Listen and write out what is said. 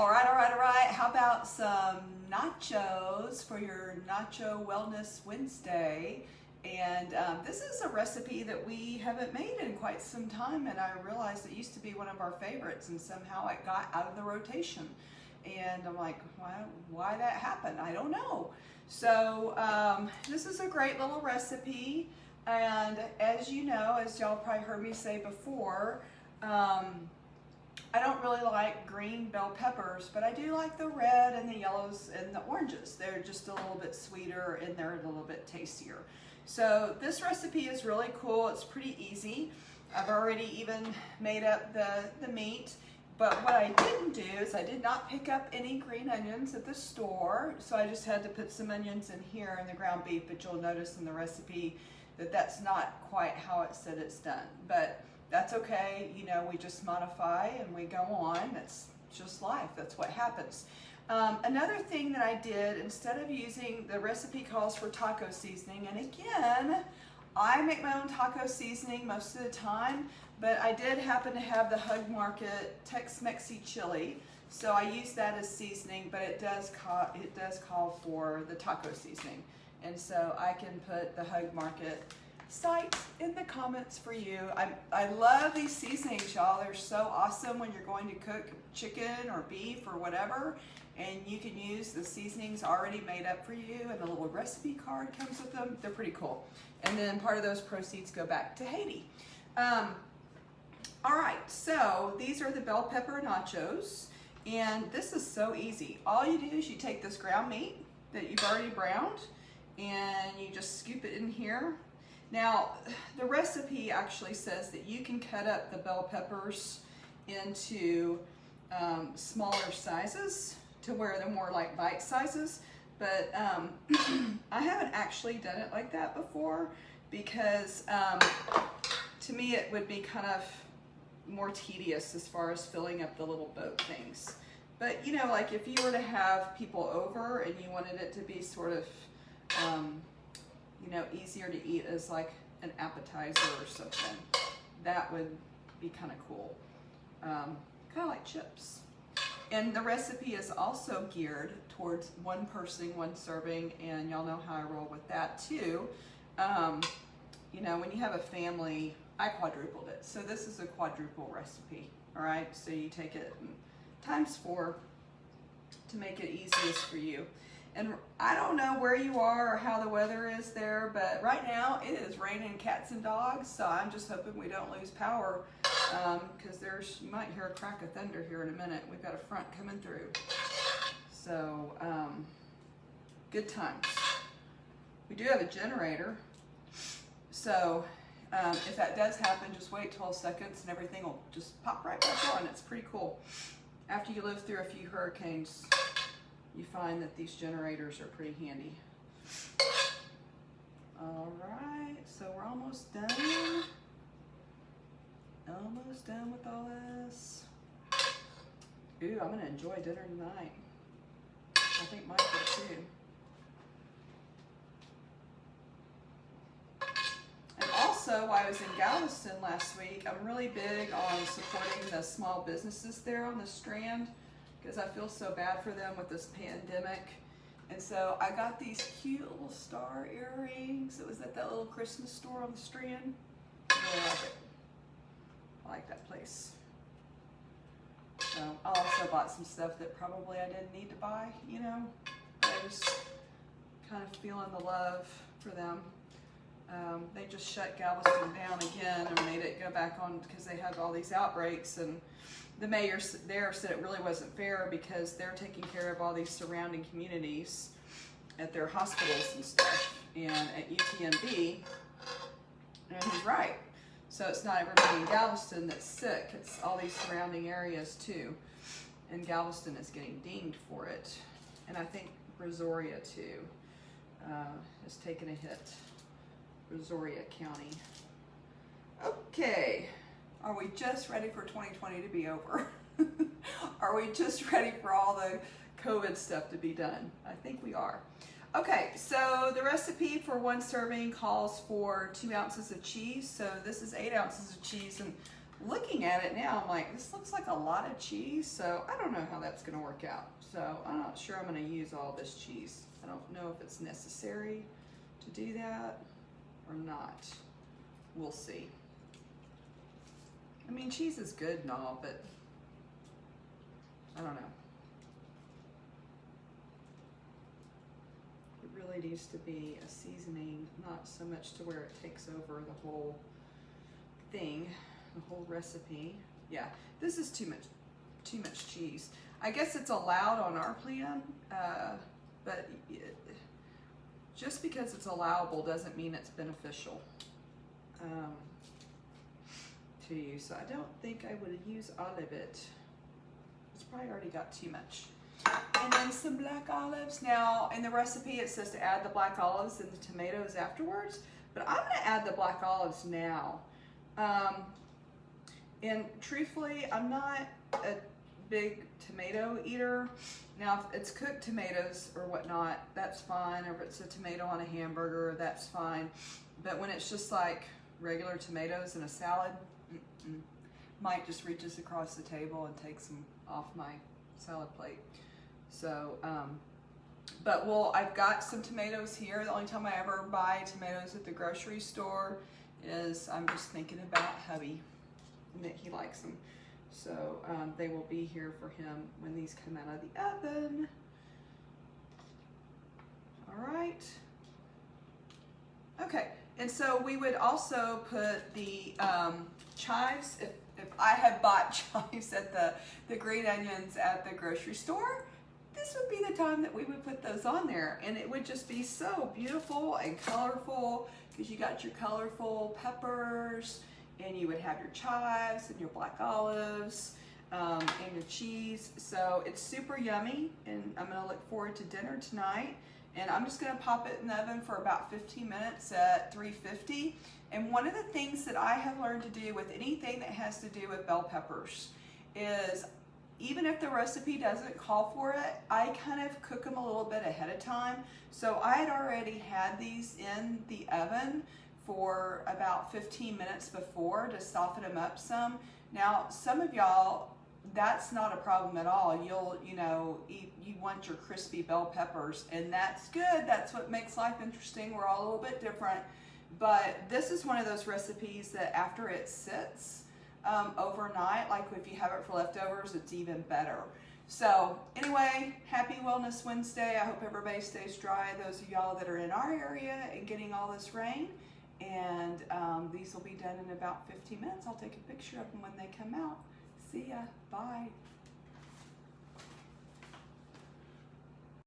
all right. How about some nachos for your Nacho Wellness Wednesday? And this is a recipe that we haven't made in quite some time, and I realized it used to be one of our favorites, and somehow it got out of the rotation. And I'm like, why that happened? I don't know. So this is a great little recipe, and as you know, as y'all probably heard me say before, I don't really like green bell peppers, but I do like the red and the yellows and the oranges. They're just a little bit sweeter and they're a little bit tastier. So this recipe is really cool. It's pretty easy. I've already even made up the meat, but what I didn't do is I did not pick up any green onions at the store, so I just had to put some onions in here in the ground beef, but you'll notice in the recipe that that's not quite how it said it's done. But that's okay, you know, we just modify and we go on. That's just life, that's what happens. Another thing that I did, instead of using, the recipe calls for taco seasoning, and again, I make my own taco seasoning most of the time, but I did happen to have the Hug Market Tex-Mexi chili, so I use that as seasoning, but it does call for the taco seasoning. And so I can put the Hug Market site in the comments for you. I love these seasonings, y'all. They're so awesome when you're going to cook chicken or beef or whatever, and you can use the seasonings already made up for you, and a little recipe card comes with them. They're pretty cool. And then part of those proceeds go back to Haiti. All right, so these are the bell pepper nachos, and this is so easy. All you do is you take this ground meat that you've already browned, and you just scoop it in here. Now, the recipe actually says that you can cut up the bell peppers into smaller sizes to where they're more like bite sizes, but I haven't actually done it like that before because to me it would be kind of more tedious as far as filling up the little boat things. But you know, like if you were to have people over and you wanted it to be sort of you know, easier to eat as like an appetizer or something, that would be kind of cool. Kind of like chips. And the recipe is also geared towards one person, one serving, and y'all know how I roll with that too. You know, when you have a family, I quadrupled it. So this is a quadruple recipe, all right? So you take it times 4 to make it easiest for you. And I don't know where you are or how the weather is there, but right now it is raining cats and dogs, so I'm just hoping we don't lose power because you might hear a crack of thunder here in a minute. We've got a front coming through. So, good times. We do have a generator, so if that does happen, just wait 12 seconds and everything will just pop right back on. It's pretty cool. After you live through a few hurricanes, you find that these generators are pretty handy. All right, so we're almost done. Almost done with all this. Ooh, I'm gonna enjoy dinner tonight. I think Mike will too. And also, while I was in Galveston last week, I'm really big on supporting the small businesses there on the Strand, because I feel so bad for them with this pandemic. And so I got these cute little star earrings. It was at that little Christmas store on the Strand. I really like it. I like that place. So I also bought some stuff that probably I didn't need to buy, you know. I was kind of feeling the love for them. They just shut Galveston down again and made it go back on because they had all these outbreaks, and the mayor there said it really wasn't fair because they're taking care of all these surrounding communities at their hospitals and stuff, and at UTMB, and he's right. So it's not everybody in Galveston that's sick, it's all these surrounding areas too, and Galveston is getting dinged for it, and I think Brazoria too has taken a hit. Brazoria County. Okay. Are we just ready for 2020 to be over? Are we just ready for all the COVID stuff to be done? I think we are. Okay, so the recipe for one serving calls for 2 ounces of cheese. So this is 8 ounces of cheese, and looking at it now, I'm like, this looks like a lot of cheese, so I don't know how that's gonna work out. So I'm not sure I'm gonna use all this cheese. I don't know if it's necessary to do that or not. We'll see. I mean, cheese is good and all, but I don't know. It really needs to be a seasoning, not so much to where it takes over the whole thing, the whole recipe. Yeah, this is too much cheese. I guess it's allowed on our plan, but just because it's allowable doesn't mean it's beneficial to you. So I don't think I would use all of it. It's probably already got too much. And then some black olives. Now in the recipe it says to add the black olives and the tomatoes afterwards, but I'm gonna add the black olives now. And truthfully, I'm not a big tomato eater. Now if it's cooked tomatoes or whatnot, that's fine. Or if it's a tomato on a hamburger, that's fine. But when it's just like regular tomatoes in a salad, Mike just reaches across the table and takes them off my salad plate. So, but I've got some tomatoes here. The only time I ever buy tomatoes at the grocery store is I'm just thinking about hubby and that he likes them. So they will be here for him when these come out of the oven. All right. Okay, and so we would also put the chives. If I had bought chives at the green onions at the grocery store, this would be the time that we would put those on there, and it would just be so beautiful and colorful because you got your colorful peppers, and you would have your chives and your black olives and your cheese. So it's super yummy, and I'm gonna look forward to dinner tonight. And I'm just gonna pop it in the oven for about 15 minutes at 350. And one of the things that I have learned to do with anything that has to do with bell peppers is, even if the recipe doesn't call for it, I kind of cook them a little bit ahead of time. So I had already had these in the oven for about 15 minutes before to soften them up some. Now, some of y'all, that's not a problem at all. You want your crispy bell peppers, and that's good. That's what makes life interesting. We're all a little bit different. But this is one of those recipes that after it sits overnight, like if you have it for leftovers, it's even better. So anyway, happy Wellness Wednesday. I hope everybody stays dry, those of y'all that are in our area and getting all this rain. And these will be done in about 15 minutes. I'll take a picture of them when they come out. See ya. Bye.